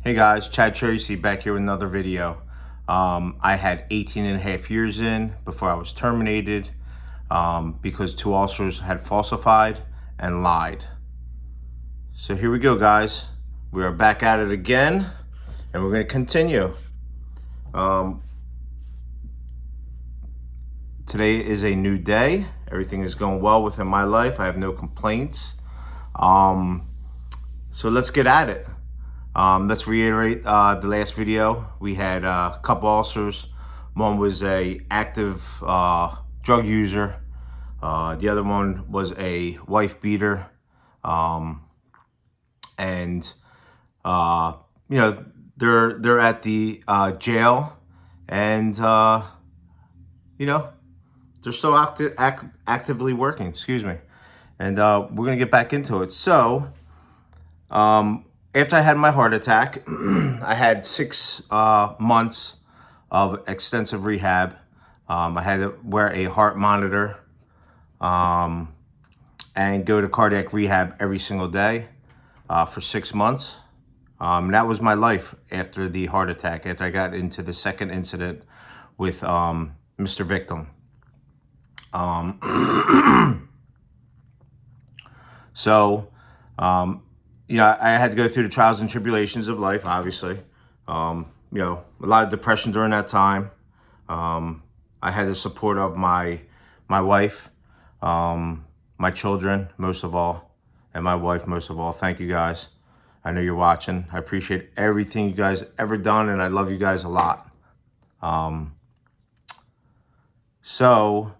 Hey guys, Chad Tracy back here with another video. I had 18 and a half years in before I was terminated because two officers had falsified and lied. So here we go, guys. We are back at it again, and we're going to continue. Today is a new day. Everything is going well within my life. I have no complaints. So let's get at it. Let's reiterate the last video. We had a couple officers. One was a active drug user. The other one was a wife beater. And you know, they're at the jail, and you know, they're still actively working. Excuse me. And we're gonna get back into it. So. After I had my heart attack, I had 6 months of extensive rehab. I had to wear a heart monitor and go to cardiac rehab every single day for 6 months. That was my life after the heart attack, after I got into the second incident with Mr. Victim. You know, I had to go through the trials and tribulations of life, obviously. You know, a lot of depression during that time. I had the support of my wife, my children, most of all, and my wife, most of all. Thank you, guys. I know you're watching. I appreciate everything you guys ever done, and I love you guys a lot. So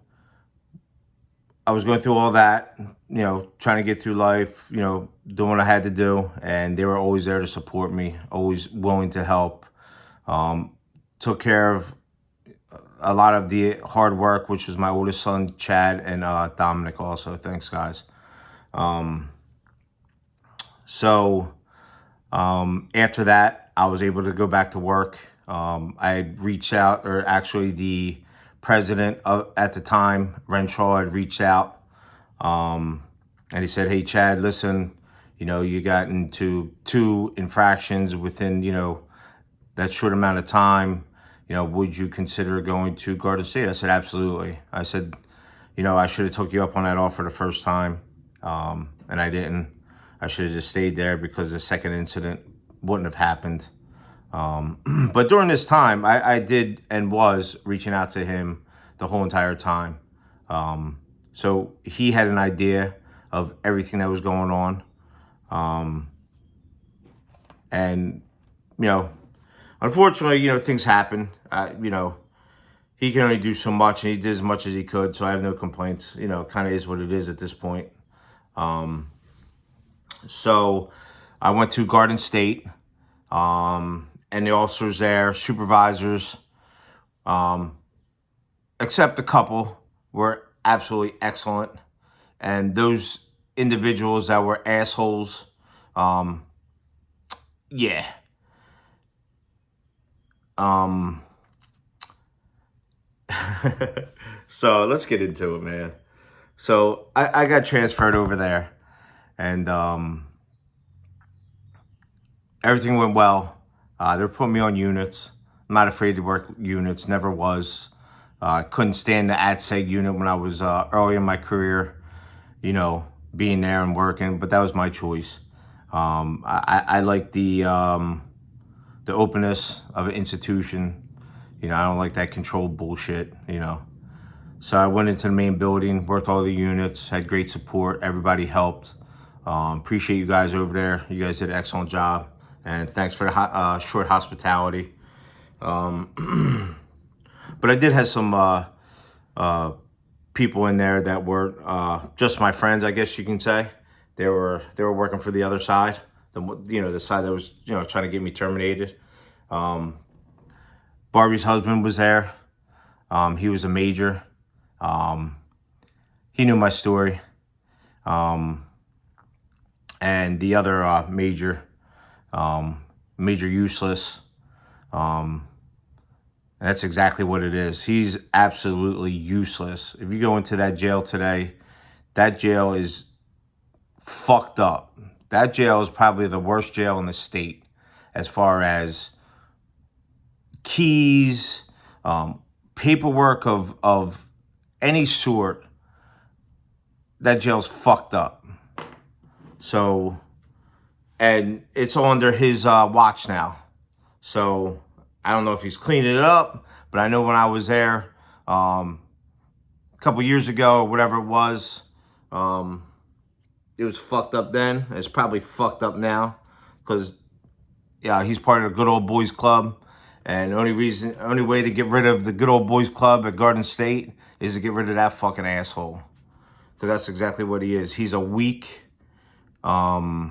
I was going through all that, you know, trying to get through life, you know, doing what I had to do. And they were always there to support me, always willing to help. Took care of a lot of the hard work, which was my oldest son, Chad, and Dominic also. Thanks, guys. After that, I was able to go back to work. I had reached out, or actually the president at the time, Renshaw, had reached out, and he said, "Hey, Chad, listen, you know, you got into 2 infractions within, you know, that short amount of time. You know, would you consider going to Garden State?" I said, "Absolutely." I said, "You know, I should have took you up on that offer the first time, and I didn't. I should have just stayed there because the second incident wouldn't have happened." But during this time, I did and was reaching out to him the whole entire time. So he had an idea of everything that was going on. And, you know, unfortunately, you know, things happen. You know, he can only do so much, and he did as much as he could. So I have no complaints. You know, kind of is what it is at this point. So I went to Garden State. And the officers there, supervisors, except a couple, were absolutely excellent. And those individuals that were assholes, yeah. So let's get into it, man. So I got transferred over there, and everything went well. They were putting me on units. I'm not afraid to work units, never was. I couldn't stand the AdSeg unit when I was early in my career, you know, being there and working, but that was my choice. I like the openness of an institution. You know, I don't like that controlled bullshit, you know. So I went into the main building, worked all the units, had great support. Everybody helped. Appreciate you guys over there. You guys did an excellent job. And thanks for the short hospitality. But I did have some people in there that were just my friends, I guess you can say. They were working for the other side, the side that was, you know, trying to get me terminated. Barbie's husband was there. He was a major. He knew my story. And the other major useless. That's exactly what it is. He's absolutely useless. If you go into that jail today, that jail is fucked up. That jail is probably the worst jail in the state. as far as keys, paperwork of any sort. That jail's fucked up. So, and it's under his watch now. So I don't know if he's cleaning it up, but I know when I was there a couple years ago or whatever it was fucked up then. It's probably fucked up now because he's part of the good old boys club. And the only way to get rid of the good old boys club at Garden State is to get rid of that fucking asshole. Because that's exactly what he is. He's a weak, I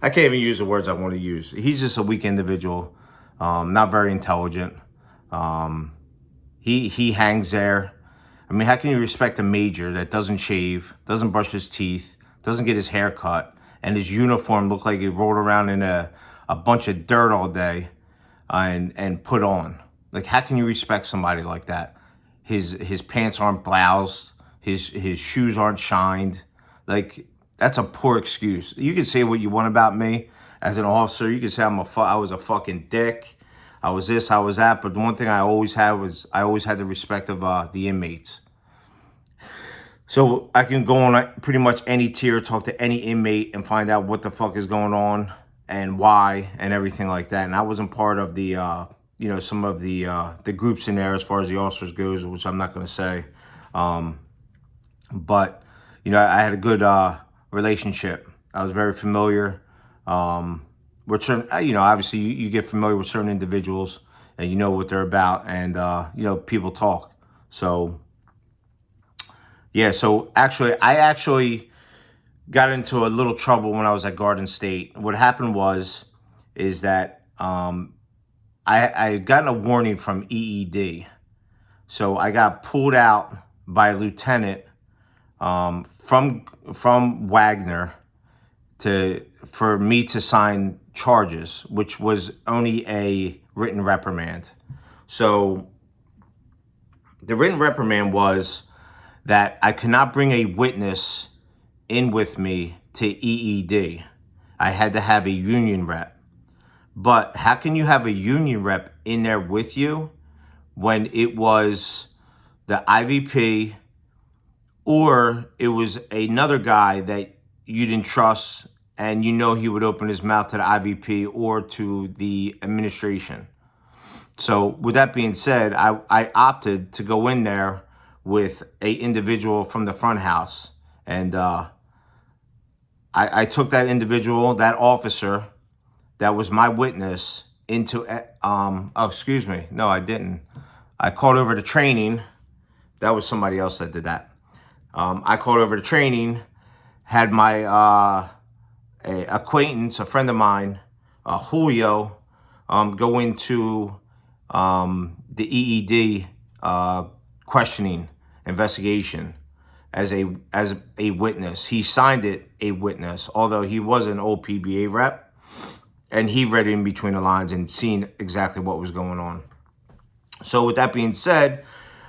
can't even use the words I want to use. He's just a weak individual, not very intelligent. He hangs there. I mean, how can you respect a major that doesn't shave, doesn't brush his teeth, doesn't get his hair cut, and his uniform looked like he rolled around in a bunch of dirt all day and put on? Like, how can you respect somebody like that? His pants aren't bloused, his shoes aren't shined. Like, that's a poor excuse. You can say what you want about me as an officer. You can say I was a fucking dick. I was this, I was that. But the one thing I always had was I always had the respect of the inmates. So I can go on pretty much any tier, talk to any inmate, and find out what the fuck is going on and why and everything like that. And I wasn't part of the some of the groups in there as far as the officers goes, which I'm not going to say. But I had a good relationship. I was very familiar with certain. Obviously you get familiar with certain individuals and you know what they're about, and people talk. So yeah. So I actually got into a little trouble when I was at Garden State. What happened is that I had gotten a warning from EED. So I got pulled out by a lieutenant from Wagner for me to sign charges, which was only a written reprimand. So the written reprimand was that I could not bring a witness in with me to EED. I had to have a union rep. But how can you have a union rep in there with you when it was the IVP or it was another guy that you didn't trust and he would open his mouth to the IVP or to the administration? So with that being said, I opted to go in there with a individual from the front house. And I took that individual, that officer, that was my witness into, excuse me. No, I didn't. I called over to training. That was somebody else that did that. I called over to training, had my a acquaintance, a friend of mine, Julio, go into the EED questioning investigation as a witness. He signed it a witness, although he was an old PBA rep, and he read in between the lines and seen exactly what was going on. So with that being said,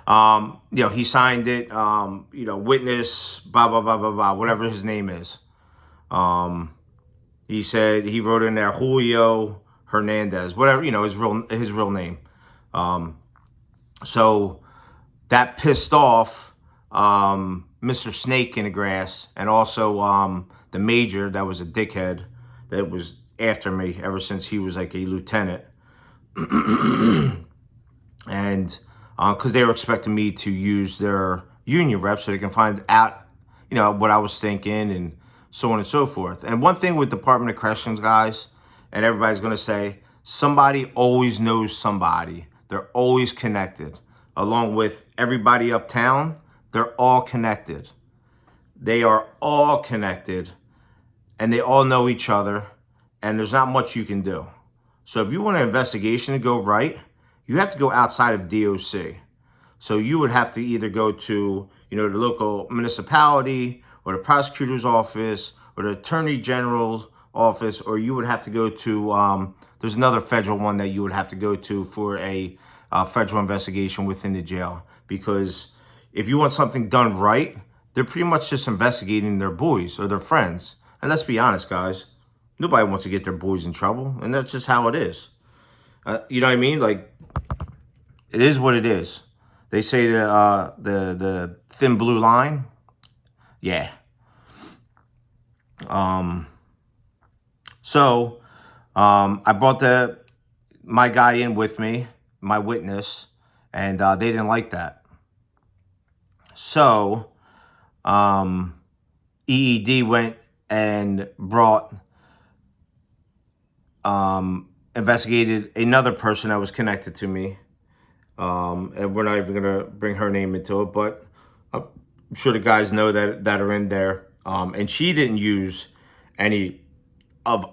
he signed it, witness, blah, blah, blah, blah, blah, whatever his name is. He said he wrote in there Julio Hernandez, whatever, his real name. So that pissed off Mr. Snake in the Grass, and also the major that was a dickhead that was after me ever since he was like a lieutenant. And because they were expecting me to use their union rep so they can find out, what I was thinking and so on and so forth. And one thing with Department of Corrections, guys, and everybody's going to say, somebody always knows somebody. They're always connected. Along with everybody uptown, they're all connected. They are all connected, and they all know each other, and there's not much you can do. So if you want an investigation to go right, you have to go outside of DOC. So you would have to either go to, the local municipality or the prosecutor's office or the attorney general's office, or you would have to go to, there's another federal one that you would have to go to for a federal investigation within the jail. Because if you want something done right, They're pretty much just investigating their boys or their friends. And let's be honest, guys, nobody wants to get their boys in trouble, and that's just how it is. You know what I mean? Like, it is what it is. They say the thin blue line. Yeah. So I brought my guy in with me, my witness, and they didn't like that. So EED went and investigated another person that was connected to me. And we're not even going to bring her name into it, but I'm sure the guys know that are in there. And she didn't use any of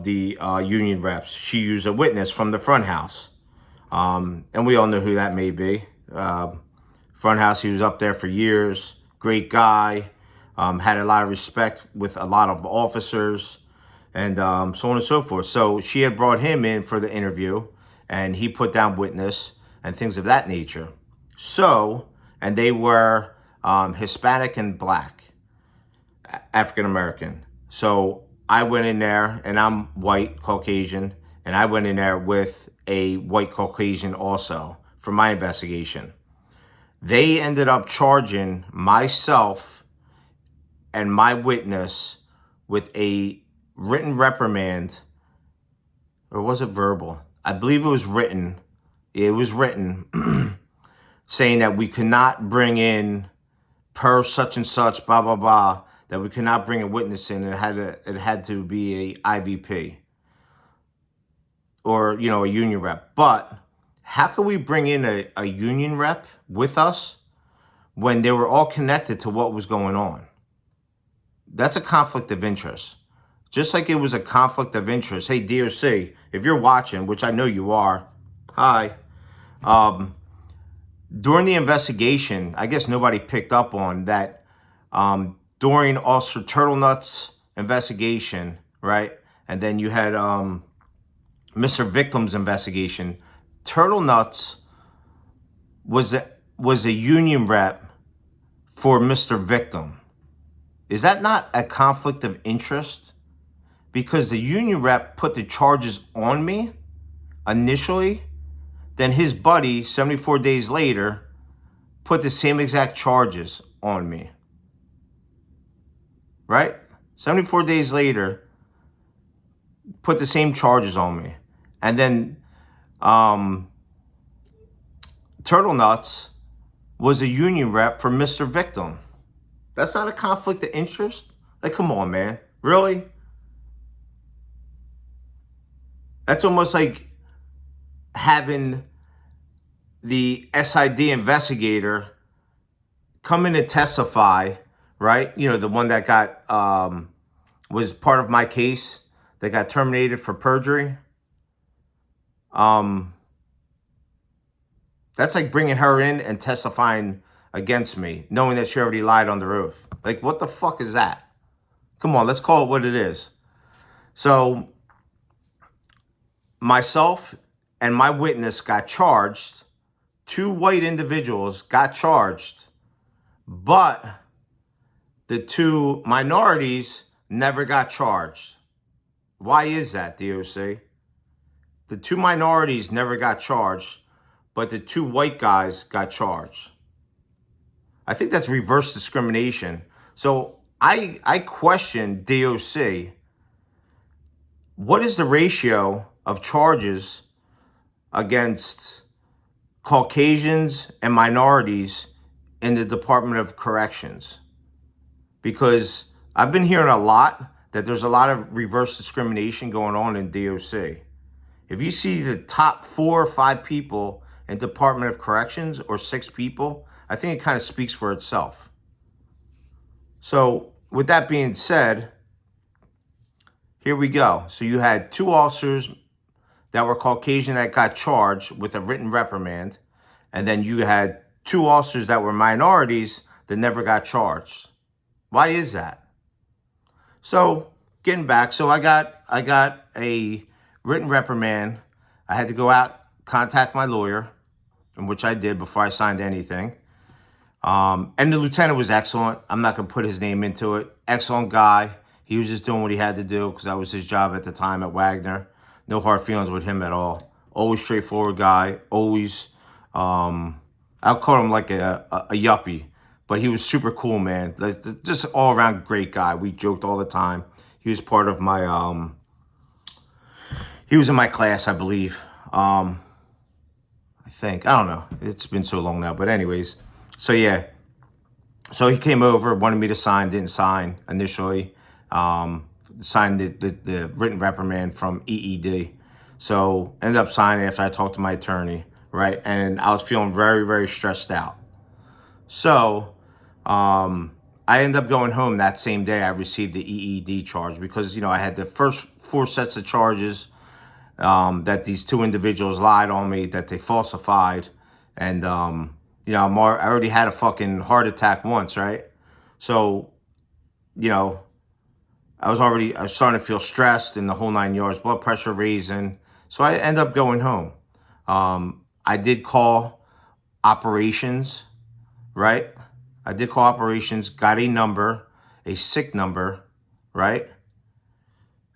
the union reps. She used a witness from the front house. And we all know who that may be. Front house, he was up there for years. Great guy. Had a lot of respect with a lot of officers, and so on and so forth. So she had brought him in for the interview, and he put down witness and things of that nature. So, and they were Hispanic and black, African American. So I went in there, and I'm white, Caucasian, and I went in there with a white Caucasian also for my investigation. They ended up charging myself and my witness with a written reprimand, or was it verbal? I believe it was written. It was written saying that we could not bring in per such and such, blah, blah, blah, that we could not bring a witness in. It had to be a IVP or, a union rep. But how could we bring in a union rep with us when they were all connected to what was going on? That's a conflict of interest. Just like it was a conflict of interest. Hey, DOC, if you're watching, which I know you are, hi. During the investigation, I guess nobody picked up on that. During Officer Turtlenut's investigation, right? And then you had Mr. Victim's investigation. Turtlenuts was a union rep for Mr. Victim. Is that not a conflict of interest? Because the union rep put the charges on me initially, then his buddy, 74 days later, put the same exact charges on me. Right? 74 days later, put the same charges on me. And then Turtlenuts was a union rep for Mr. Victim. That's not a conflict of interest? Like, come on, man. Really? That's almost like having the SID investigator come in and testify, right? The one that was part of my case that got terminated for perjury. That's like bringing her in and testifying against me, knowing that she already lied under oath. Like, what the fuck is that? Come on, let's call it what it is. So, myself and my witness got charged. 2 white individuals got charged, but the 2 minorities never got charged. Why is that, DOC? The 2 minorities never got charged, but the 2 white guys got charged. I think that's reverse discrimination. So I question DOC. What is the ratio of charges against Caucasians and minorities in the Department of Corrections? Because I've been hearing a lot that there's a lot of reverse discrimination going on in DOC. If you see the top 4 or 5 people in Department of Corrections, or 6 people, I think it kind of speaks for itself. So with that being said, here we go. So you had 2 officers that were Caucasian that got charged with a written reprimand. And then you had 2 officers that were minorities that never got charged. Why is that? So getting back, so I got a written reprimand. I had to go out, contact my lawyer, which I did before I signed anything. And the lieutenant was excellent. I'm not going to put his name into it. Excellent guy. He was just doing what he had to do because that was his job at the time at Wagner. No hard feelings with him at all. Always straightforward guy. Always, I'll call him like a yuppie. But he was super cool, man. Like, just all around great guy. We joked all the time. He was part of my, he was in my class, I believe. I think. I don't know. It's been so long now. But anyways, so yeah. So he came over, wanted me to sign, didn't sign initially. Signed the written reprimand from EED. So ended up signing after I talked to my attorney, right? And I was feeling very, very stressed out. So I ended up going home that same day. I received the EED charge because, I had the first 4 sets of charges that these 2 individuals lied on me, that they falsified. And, I already had a fucking heart attack once, right? So, I was starting to feel stressed in the whole 9 yards, blood pressure raising. So I ended up going home. I did call operations, right? I did call operations, got a number, a sick number, right?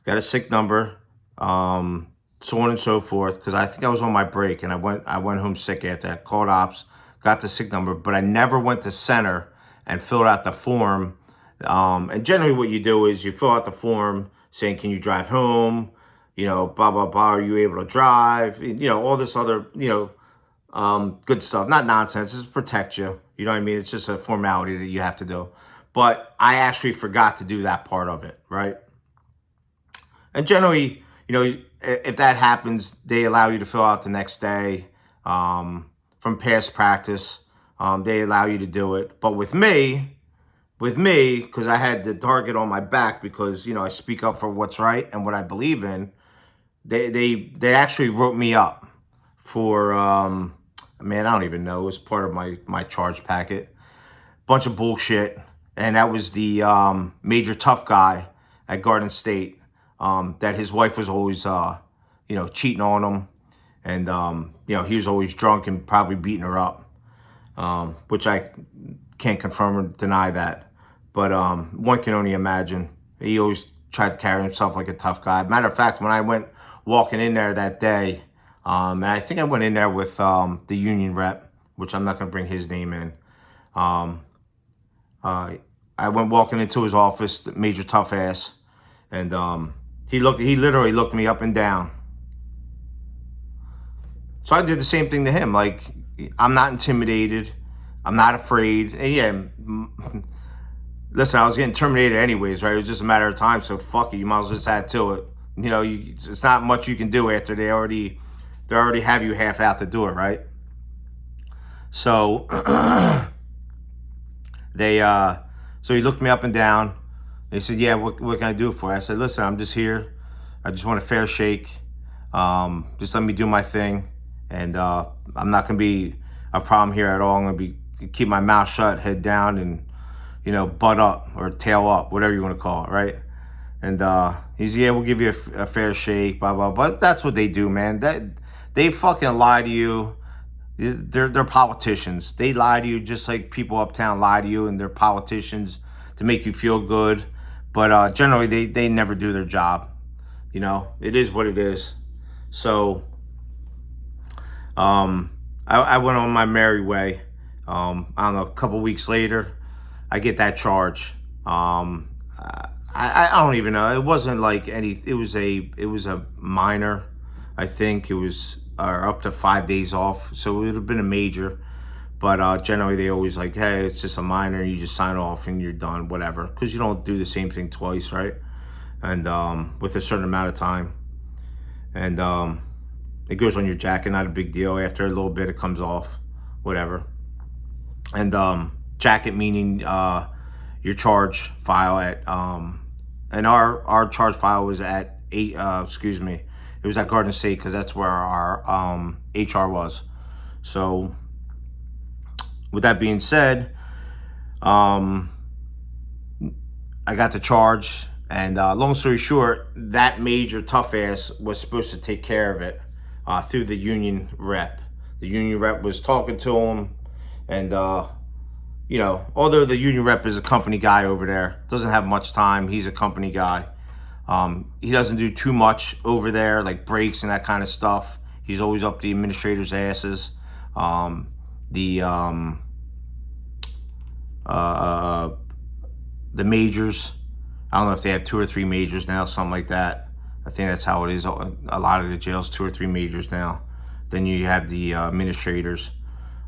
Got a sick number, so on and so forth, because I think I was on my break and I went home sick after that. Called ops, got the sick number, but I never went to center and filled out the form. And generally what you do is you fill out the form saying, can you drive home? Blah, blah, blah. Are you able to drive? All this other, good stuff. Not nonsense. It's to protect you. You know what I mean? It's just a formality that you have to do. But I actually forgot to do that part of it, right? And generally, if that happens, they allow you to fill out the next day. From past practice, they allow you to do it. But with me, because I had the target on my back because, I speak up for what's right and what I believe in, they actually wrote me up for, man, I don't even know. It was part of my charge packet. Bunch of bullshit. And that was the major tough guy at Garden State, that his wife was always, cheating on him. And, he was always drunk and probably beating her up, which I can't confirm or deny that. But one can only imagine. He always tried to carry himself like a tough guy. Matter of fact, when I went walking in there that day, and I think I went in there with the union rep, which I'm not going to bring his name in. I went walking into his office, the major tough ass, and he literally looked me up and down. So I did the same thing to him. Like, I'm not intimidated. I'm not afraid. And yeah, listen, I was getting terminated anyways, right? It was just a matter of time. So fuck it. You might as well just add to it. It's not much you can do after they already have you half out to do it, right? So so he looked me up and down. They said, yeah, what can I do for you? I said, listen, I'm just here. I just want a fair shake. Just let me do my thing. And I'm not going to be a problem here at all. I'm going to keep my mouth shut, head down, and, butt up or tail up, whatever you want to call it, right? And he said, yeah, we'll give you a fair shake, blah, blah, blah. But that's what they do, man. They fucking lie to you. They're politicians. They lie to you just like people uptown lie to you, and they're politicians to make you feel good. But generally, they never do their job. It is what it is. So I went on my merry way. I don't know, a couple weeks later, I get that charge. I don't even know. It wasn't like it was a minor. I think it was up to 5 days off. So it would have been a major. But generally they always like, hey, it's just a minor. You just sign off and you're done, whatever. Because you don't do the same thing twice, right? And with a certain amount of time. And it goes on your jacket, not a big deal. After a little bit, it comes off, whatever. And jacket meaning your charge file at, and our charge file was at it was at Garden State because that's where our HR was. So with that being said, I got the charge, and long story short, that major tough ass was supposed to take care of it through the union rep. The union rep was talking to him, and although the union rep is a company guy over there, doesn't have much time. He's a company guy. He doesn't do too much over there, like breaks and that kind of stuff. He's always up the administrators' asses. The majors, I don't know if they have 2 or 3 majors now, something like that. I think that's how it is. A lot of the jails, 2 or 3 majors now. Then you have the administrators.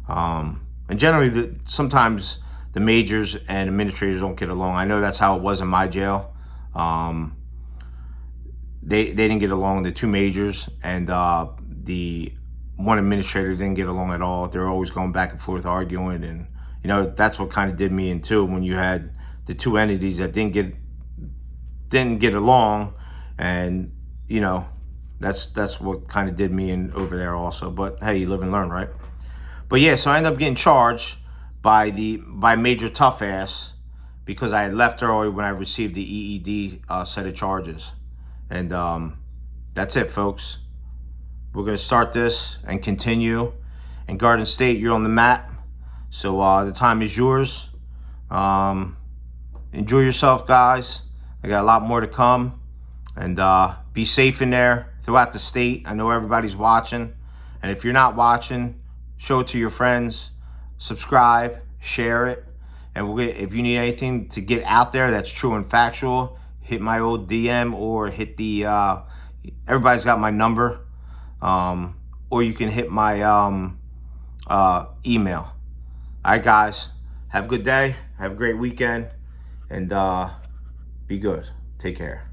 And generally, sometimes the majors and administrators don't get along. I know that's how it was in my jail. They didn't get along, the 2 majors, and the one administrator didn't get along at all. They were always going back and forth arguing, and that's what kind of did me in too, when you had the 2 entities that didn't get along, and that's what kind of did me in over there also. But hey, you live and learn, right? But yeah, so I ended up getting charged by Major Tough Ass because I had left early when I received the EED set of charges. And that's it, folks. We're going to start this and continue. And Garden State, you're on the map. So the time is yours. Enjoy yourself, guys. I got a lot more to come. And be safe in there throughout the state. I know everybody's watching. And if you're not watching, show it to your friends. Subscribe, share it. And if you need anything to get out there that's true and factual, hit my old DM or hit the, everybody's got my number. Or you can hit my email. All right, guys. Have a good day. Have a great weekend. And be good. Take care.